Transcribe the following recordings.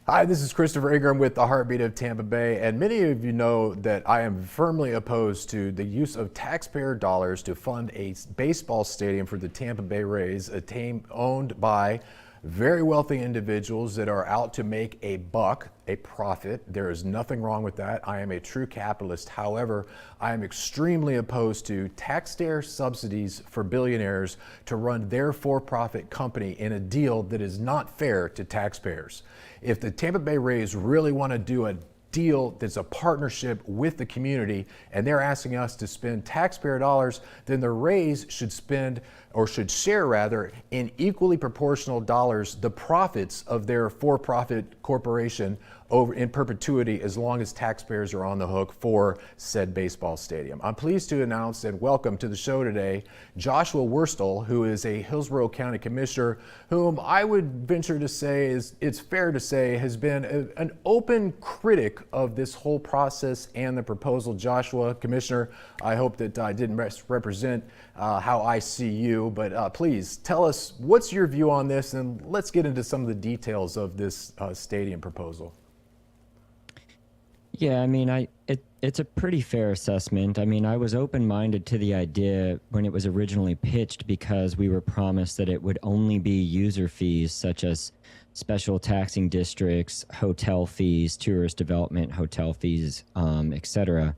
Hi, this is Christopher Ingram with the Heartbeat of Tampa Bay, and many of you know that I am firmly opposed to the use of taxpayer dollars to fund a baseball stadium for the Tampa Bay Rays, a team owned by very wealthy individuals that are out to make a buck, a profit. There is nothing wrong with that. I am a true capitalist. However, I am extremely opposed to taxpayer subsidies for billionaires to run their for-profit company in a deal that is not fair to taxpayers. If the Tampa Bay Rays really want to do a deal that's a partnership with the community and they're asking us to spend taxpayer dollars, then the Rays should spend, or should share rather, in equally proportional dollars the profits of their for-profit corporation over in perpetuity, as long as taxpayers are on the hook for said baseball stadium. I'm pleased to announce and welcome to the show today Joshua Wostal, who is a Hillsborough County Commissioner, whom I would venture to say it's fair to say has been an open critic of this whole process and the proposal. Joshua, Commissioner, I hope that I didn't misrepresent how I see you, but please tell us what's your view on this, and let's get into some of the details of this stadium proposal. Yeah, I mean, it's a pretty fair assessment. I mean, I was open-minded to the idea when it was originally pitched because we were promised that it would only be user fees such as special taxing districts, hotel fees, tourist development, hotel fees, etc.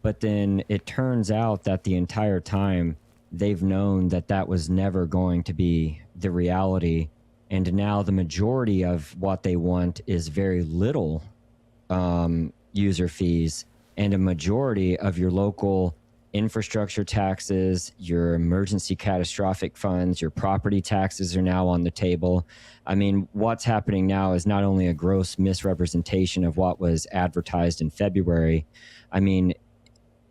But then it turns out that the entire time they've known that that was never going to be the reality. And now the majority of what they want is very little user fees, and a majority of your local infrastructure taxes, your emergency catastrophic funds, your property taxes are now on the table. I mean, what's happening now is not only a gross misrepresentation of what was advertised in February. I mean,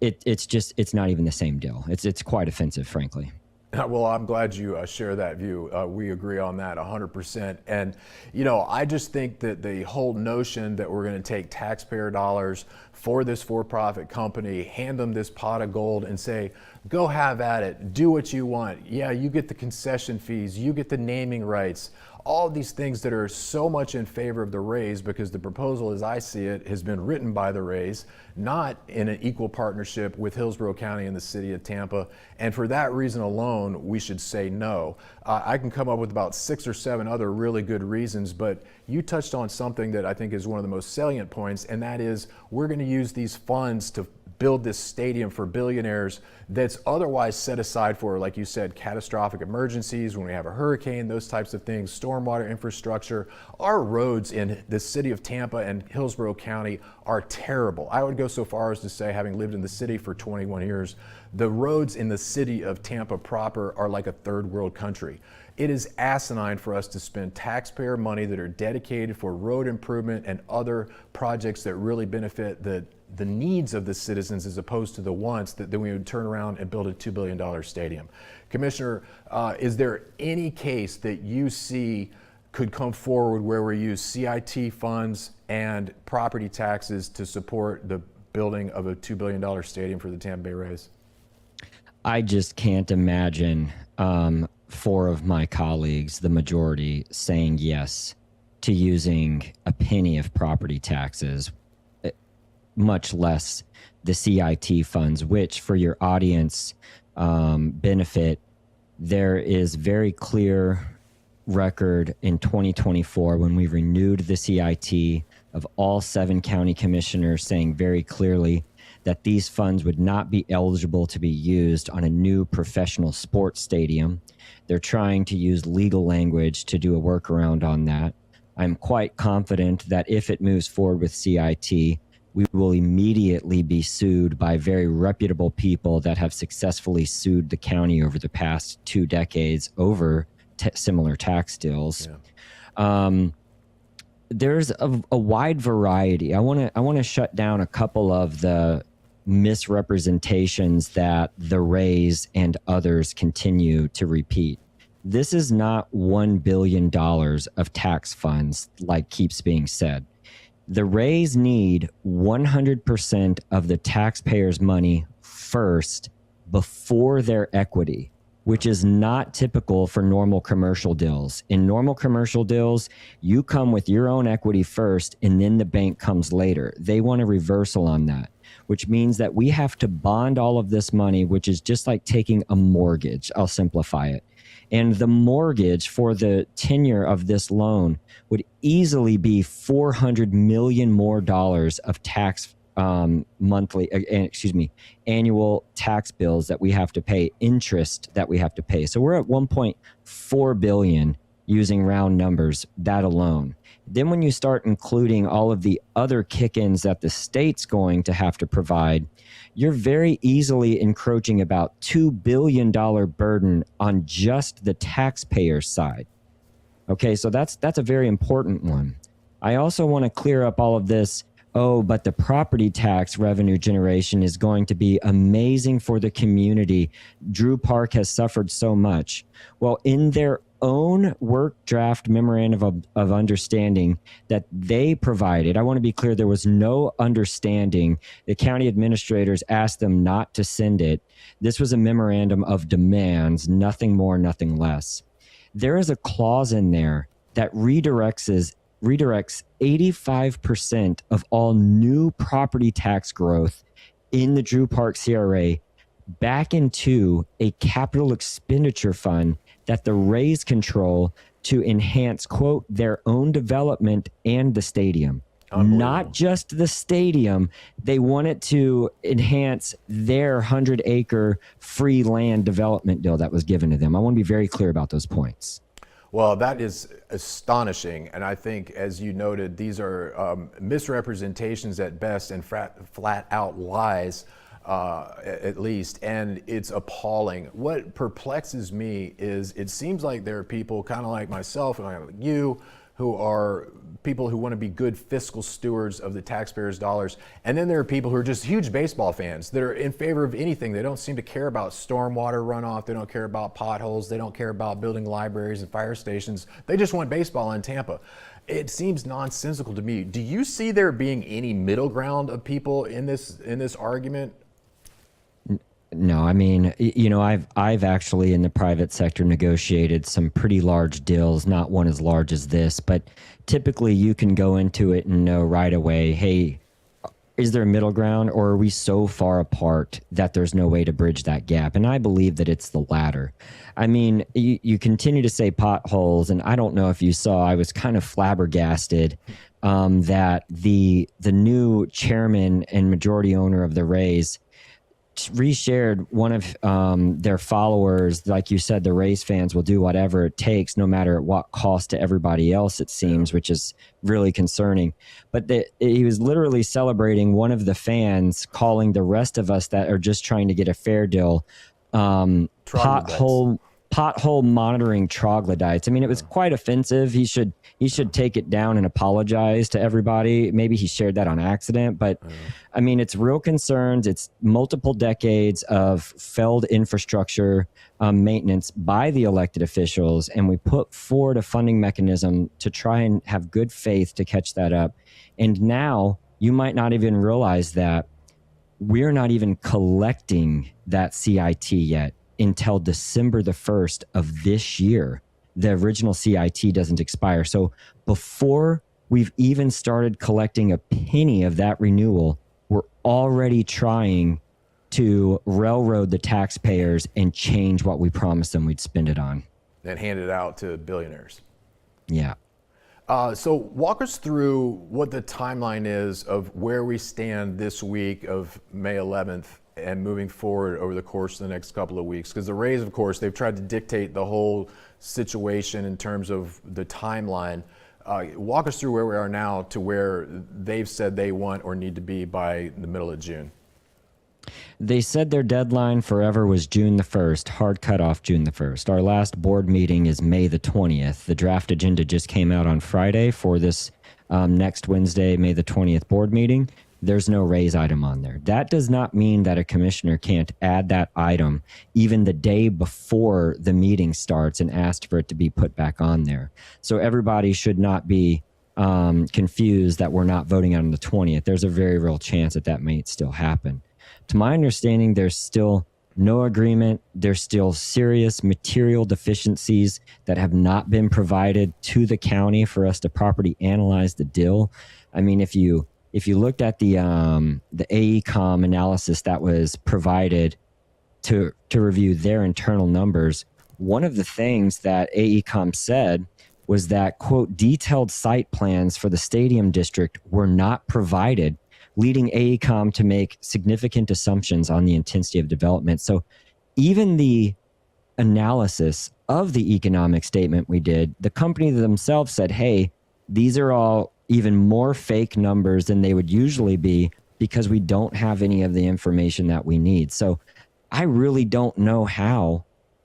it's not even the same deal. It's quite offensive, frankly. Well, I'm glad you share that view. We agree on that 100%. And, you know, I just think that the whole notion that we're going to take taxpayer dollars for this for-profit company, hand them this pot of gold and say, go have at it, do what you want. Yeah, you get the concession fees, you get the naming rights, all of these things that are so much in favor of the Rays, because the proposal, as I see it, has been written by the Rays, not in an equal partnership with Hillsborough County and the city of Tampa. And for that reason alone, we should say no. I can come up with about 6 or 7 other really good reasons, but you touched on something that I think is one of the most salient points, and that is we're going to use these funds to build this stadium for billionaires that's otherwise set aside for, like you said, catastrophic emergencies, when we have a hurricane, those types of things, stormwater infrastructure. Our roads in the city of Tampa and Hillsborough County are terrible. I would go so far as to say, having lived in the city for 21 years, the roads in the city of Tampa proper are like a third world country. It is asinine for us to spend taxpayer money that are dedicated for road improvement and other projects that really benefit the needs of the citizens, as opposed to the wants, that then we would turn around and build a $2 billion stadium. Commissioner, is there any case that you see could come forward where we use CIT funds and property taxes to support the building of a $2 billion stadium for the Tampa Bay Rays? I just can't imagine 4 of my colleagues, the majority, saying yes to using a penny of property taxes, much less the CIT funds, which, for your audience benefit, there is very clear record in 2024 when we renewed the CIT of all 7 county commissioners saying very clearly that these funds would not be eligible to be used on a new professional sports stadium. They're trying to use legal language to do a workaround on that. I'm quite confident that if it moves forward with CIT, we will immediately be sued by very reputable people that have successfully sued the county over the past 2 decades over similar tax deals. Yeah. There's a wide variety. I want to shut down a couple of the misrepresentations that the Rays and others continue to repeat. This is not $1 billion of tax funds like keeps being said. The Rays need 100% of the taxpayers' money first before their equity. which is not typical for normal commercial deals. In normal commercial deals, you come with your own equity first and then the bank comes later. They want a reversal on that, which means that we have to bond all of this money, which is just like taking a mortgage. I'll simplify it. And the mortgage for the tenure of this loan would easily be $400 million more of tax annual tax bills that we have to pay, interest that we have to pay. So we're at 1.4 billion using round numbers, that alone. Then when you start including all of the other kick-ins that the state's going to have to provide, you're very easily encroaching about $2 billion burden on just the taxpayer side. Okay, so that's a very important one. I also want to clear up all of this. Oh, but the property tax revenue generation is going to be amazing for the community. Drew Park has suffered so much. Well, in their own work draft memorandum of understanding that they provided, I want to be clear, there was no understanding. The county administrators asked them not to send it. This was a memorandum of demands, nothing more, nothing less. There is a clause in there that redirects 85% of all new property tax growth in the Drew Park CRA back into a capital expenditure fund that the Rays control to enhance, quote, their own development and the stadium. Not just the stadium. They want it to enhance their 100-acre free land development deal that was given to them. I want to be very clear about those points. Well, that is astonishing. And I think, as you noted, these are misrepresentations at best and flat out lies, at least. And it's appalling. What perplexes me is it seems like there are people kind of like myself and like you who are people who want to be good fiscal stewards of the taxpayers' dollars. And then there are people who are just huge baseball fans that are in favor of anything. They don't seem to care about stormwater runoff. They don't care about potholes. They don't care about building libraries and fire stations. They just want baseball in Tampa. It seems nonsensical to me. Do you see there being any middle ground of people in this argument? No, I mean, you know, I've actually in the private sector negotiated some pretty large deals, not one as large as this, but typically you can go into it and know right away, hey, is there a middle ground, or are we so far apart that there's no way to bridge that gap? And I believe that it's the latter. I mean, you continue to say potholes, and I don't know if you saw, I was kind of flabbergasted that the new chairman and majority owner of the Rays reshared one of their followers. Like you said, the Rays fans will do whatever it takes, no matter at what cost to everybody else, it seems, which is really concerning. But he was literally celebrating one of the fans, calling the rest of us that are just trying to get a fair deal pothole monitoring troglodytes. I mean, it was quite offensive. He should take it down and apologize to everybody. Maybe he shared that on accident, but I mean, it's real concerns. It's multiple decades of failed infrastructure maintenance by the elected officials, and we put forward a funding mechanism to try and have good faith to catch that up. And now you might not even realize that we're not even collecting that CIT yet until December the 1st of this year. The original CIT doesn't expire. So before we've even started collecting a penny of that renewal, we're already trying to railroad the taxpayers and change what we promised them we'd spend it on. And hand it out to billionaires. Yeah. So walk us through what the timeline is of where we stand this week of May 11th and moving forward over the course of the next couple of weeks. Because the Rays, of course, they've tried to dictate the whole situation in terms of the timeline. Walk us through where we are now to where they've said they want or need to be by the middle of June. They said their deadline forever was June the 1st, hard cutoff June the 1st. Our last board meeting is May the 20th. The draft agenda just came out on Friday for this next Wednesday, May the 20th board meeting. There's no raise item on there. That does not mean that a commissioner can't add that item even the day before the meeting starts and ask for it to be put back on there. So everybody should not be confused that we're not voting on the 20th. There's a very real chance that that may still happen. To my understanding, there's still no agreement. There's still serious material deficiencies that have not been provided to the county for us to properly analyze the deal. I mean, if you looked at the AECOM analysis that was provided to review their internal numbers, one of the things that AECOM said was that, quote, detailed site plans for the stadium district were not provided, leading AECOM to make significant assumptions on the intensity of development. So even the analysis of the economic statement we did, the company themselves said, hey, these are all even more fake numbers than they would usually be because we don't have any of the information that we need. So I really don't know how.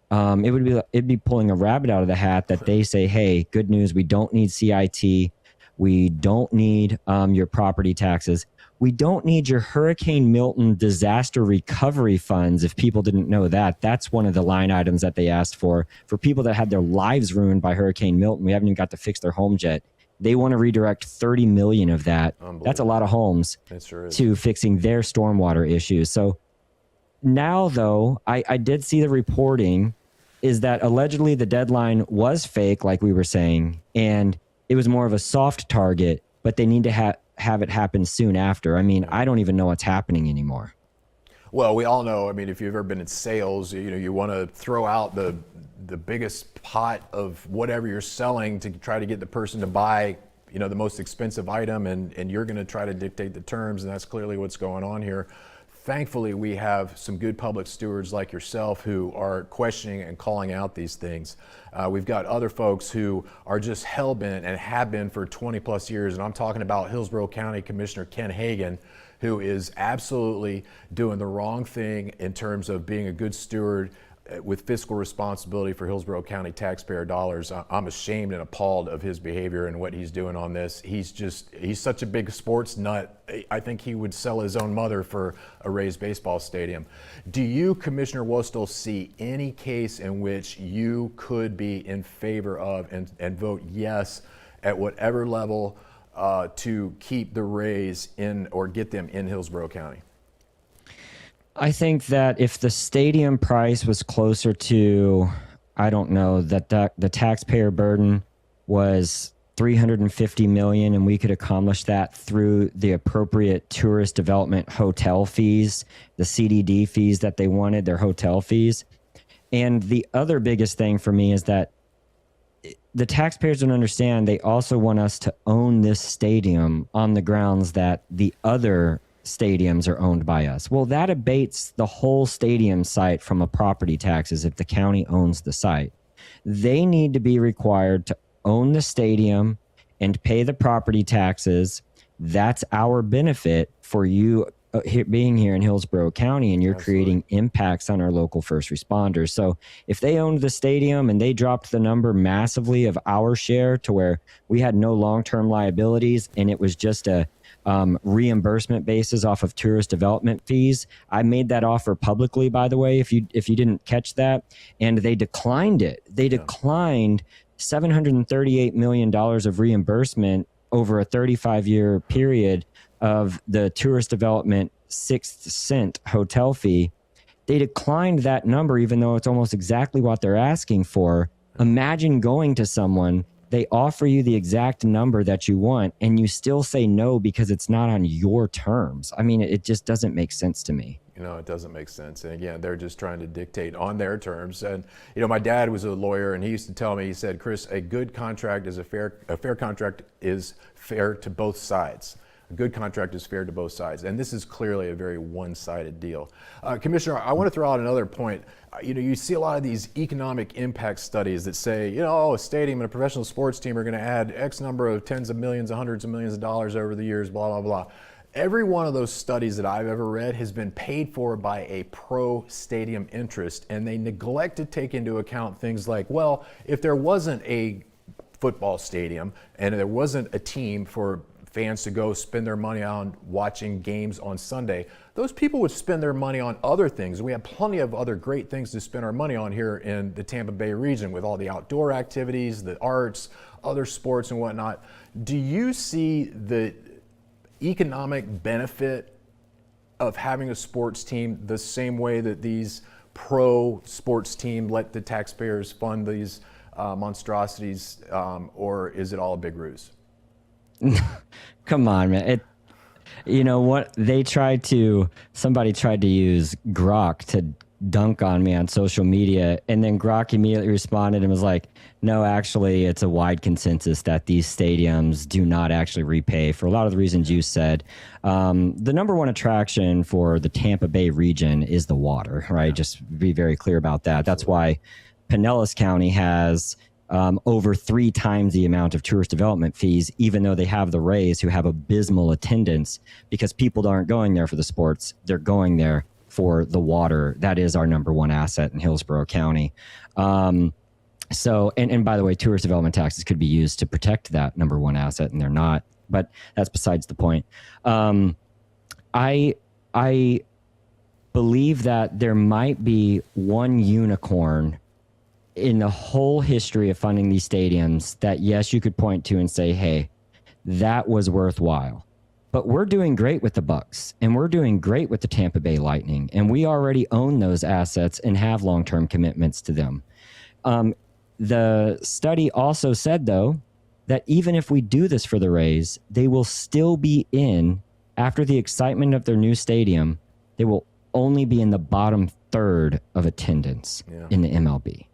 It'd be pulling a rabbit out of the hat that they say, hey, good news, we don't need CIT, we don't need your property taxes, we don't need your Hurricane Milton disaster recovery funds. If people didn't know that, that's one of the line items that they asked for people that had their lives ruined by Hurricane Milton. We haven't even got to fix their homes yet. They want to redirect 30 million of that. That's a lot of homes to fixing their stormwater issues. So now, though, I did see the reporting is that allegedly the deadline was fake, like we were saying, and it was more of a soft target, but they need to have it happen soon after. I mean, I don't even know what's happening anymore. Well, we all know, I mean, if you've ever been in sales, you want to throw out the biggest pot of whatever you're selling to try to get the person to buy, the most expensive item, and you're going to try to dictate the terms, and that's clearly what's going on here. Thankfully, we have some good public stewards like yourself who are questioning and calling out these things. We've got other folks who are just hell-bent and have been for 20 plus years, and I'm talking about Hillsborough County Commissioner Ken Hagan, who is absolutely doing the wrong thing in terms of being a good steward with fiscal responsibility for Hillsborough County taxpayer dollars. I'm ashamed and appalled of his behavior and what he's doing on this. He's such a big sports nut. I think he would sell his own mother for a Rays baseball stadium. Do you, Commissioner Wostal, see any case in which you could be in favor of and vote yes at whatever level to keep the Rays in or get them in Hillsborough County? I think that if the stadium price was closer to, I don't know, that the taxpayer burden was $350 million, and we could accomplish that through the appropriate tourist development hotel fees, the CDD fees that they wanted, their hotel fees. And the other biggest thing for me is that the taxpayers don't understand. They also want us to own this stadium on the grounds that the other stadiums are owned by us. Well, that abates the whole stadium site from a property taxes if the county owns the site. They need to be required to own the stadium and pay the property taxes. That's our benefit for you being here in Hillsborough County, and you're creating impacts on our local first responders. So if they owned the stadium and they dropped the number massively of our share to where we had no long-term liabilities and it was just a reimbursement basis off of tourist development fees. I made that offer publicly, by the way, if you didn't catch that, and they declined it. They declined $738 million of reimbursement over a 35-year period of the tourist development 6th cent hotel fee. They declined that number, even though it's almost exactly what they're asking for. Imagine going to someone, they offer you the exact number that you want, and you still say no because it's not on your terms. I mean, it just doesn't make sense to me. It doesn't make sense. And again, they're just trying to dictate on their terms. And, my dad was a lawyer, and he used to tell me, he said, Chris, a good contract is a fair contract is fair to both sides. A good contract is fair to both sides. And this is clearly a very one-sided deal. Commissioner, I want to throw out another point. You see a lot of these economic impact studies that say, a stadium and a professional sports team are going to add X number of tens of millions, hundreds of millions of dollars over the years, blah, blah, blah. Every one of those studies that I've ever read has been paid for by a pro-stadium interest, and they neglect to take into account things like, well, if there wasn't a football stadium and there wasn't a team for fans to go spend their money on watching games on Sunday, those people would spend their money on other things. We have plenty of other great things to spend our money on here in the Tampa Bay region with all the outdoor activities, the arts, other sports and whatnot. Do you see the economic benefit of having a sports team the same way that these pro sports team, let the taxpayers fund these monstrosities, or is it all a big ruse? Come on, man. You know what? Somebody tried to use Grok to dunk on me on social media, and then Grok immediately responded and was like, no, actually, it's a wide consensus that these stadiums do not actually repay for a lot of the reasons you said. The number one attraction for the Tampa Bay region is the water, right? Just be very clear about that. That's why Pinellas County has over 3 times the amount of tourist development fees, even though they have the Rays who have abysmal attendance, because people aren't going there for the sports. They're going there for the water. That is our number one asset in Hillsborough County. So, and by the way, tourist development taxes could be used to protect that number one asset, and they're not, but that's besides the point. I believe that there might be one unicorn in the whole history of funding these stadiums that, yes, you could point to and say, hey, that was worthwhile. But we're doing great with the Bucks, and we're doing great with the Tampa Bay Lightning, and we already own those assets and have long-term commitments to them. The study also said, though, that even if we do this for the Rays, they will still be in, after the excitement of their new stadium, they will only be in the bottom third of attendance in the MLB.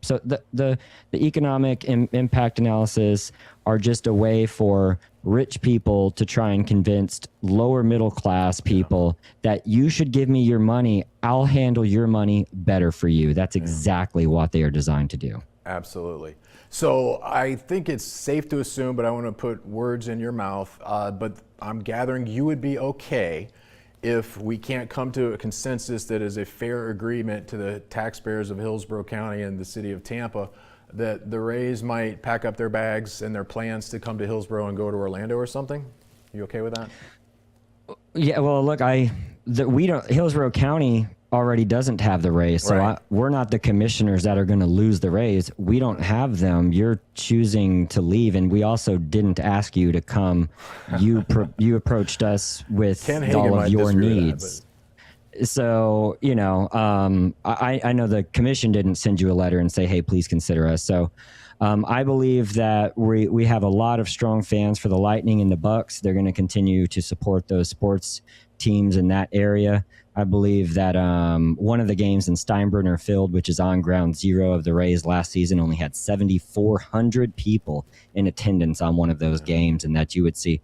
So the economic impact analysis are just a way for rich people to try and convince lower middle class people that you should give me your money. I'll handle your money better for you. That's exactly what they are designed to do. Absolutely. So I think it's safe to assume, but I want to put words in your mouth, but I'm gathering you would be okay if we can't come to a consensus that is a fair agreement to the taxpayers of Hillsborough County and the city of Tampa, that the Rays might pack up their bags and their plans to come to Hillsborough and go to Orlando or something. You okay with that? Yeah, well, look, Hillsborough County already doesn't have the Rays, so we're not the commissioners that are going to lose the Rays. We don't have them. You're choosing to leave, and we also didn't ask you to come. You approached us with all of your needs. So, you know, I know the commission didn't send you a letter and say, hey, please consider us. So I believe that we have a lot of strong fans for the Lightning and the Bucks. They're going to continue to support those sports teams in that area. I believe that one of the games in Steinbrenner Field, which is on ground zero of the Rays last season, only had 7,400 people in attendance on one of those games, and that you would see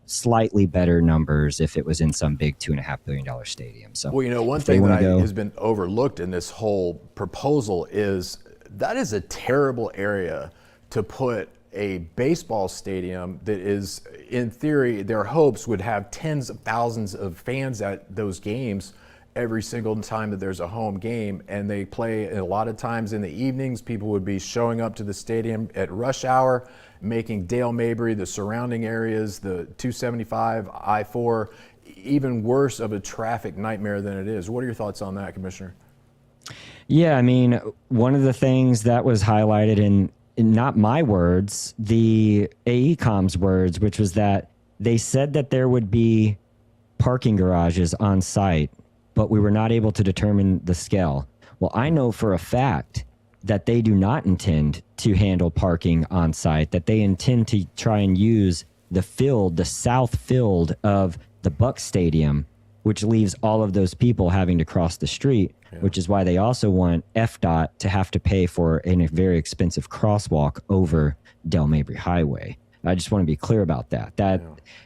slightly better numbers if it was in some big $2.5 billion stadium. So, well, you know, one thing that has been overlooked in this whole proposal is that is a terrible area to put a baseball stadium that is, in theory, their hopes would have tens of thousands of fans at those games every single time that there's a home game. And they play a lot of times in the evenings. People would be showing up to the stadium at rush hour, making Dale Mabry, the surrounding areas, the 275, I-4, even worse of a traffic nightmare than it is. What are your thoughts on that, Commissioner? Yeah, I mean, one of the things that was highlighted in not my words, the AECOM's words, which was that they said that there would be parking garages on site, but we were not able to determine the scale. Well, I know for a fact that they do not intend to handle parking on site, that they intend to try and use the field, the south field of the Bucs Stadium, which leaves all of those people having to cross the street, which is why they also want FDOT to have to pay for a very expensive crosswalk over Dale Mabry Highway. I just want to be clear about that.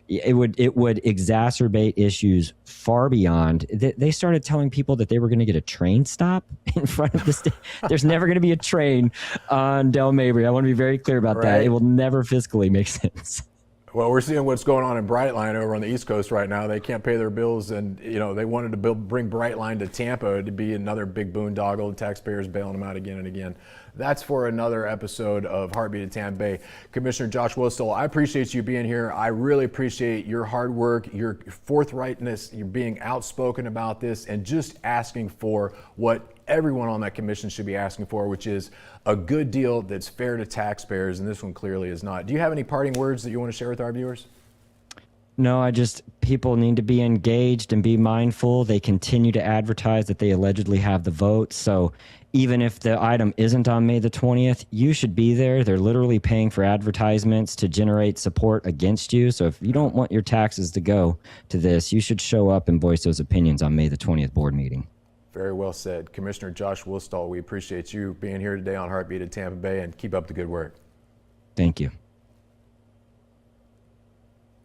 It would exacerbate issues far beyond. They started telling people that they were going to get a train stop in front of the state. There's never going to be a train on Dale Mabry. I want to be very clear about that. It will never fiscally make sense. Well, we're seeing what's going on in Brightline over on the East Coast right now. They can't pay their bills, and you know they wanted to bring Brightline to Tampa to be another big boondoggle. The taxpayers bailing them out again and again. That's for another episode of Heartbeat of Tampa Bay. Commissioner Josh Wostal, I appreciate you being here. I really appreciate your hard work, your forthrightness, your being outspoken about this, and just asking for what everyone on that commission should be asking for, which is a good deal that's fair to taxpayers, and this one clearly is not. Do you have any parting words that you want to share with our viewers? No, people need to be engaged and be mindful. They continue to advertise that they allegedly have the vote. So even if the item isn't on May the 20th, you should be there. They're literally paying for advertisements to generate support against you. So if you don't want your taxes to go to this, you should show up and voice those opinions on May the 20th board meeting. Very well said. Commissioner Josh Wostal, we appreciate you being here today on Heartbeat of Tampa Bay, and keep up the good work. Thank you.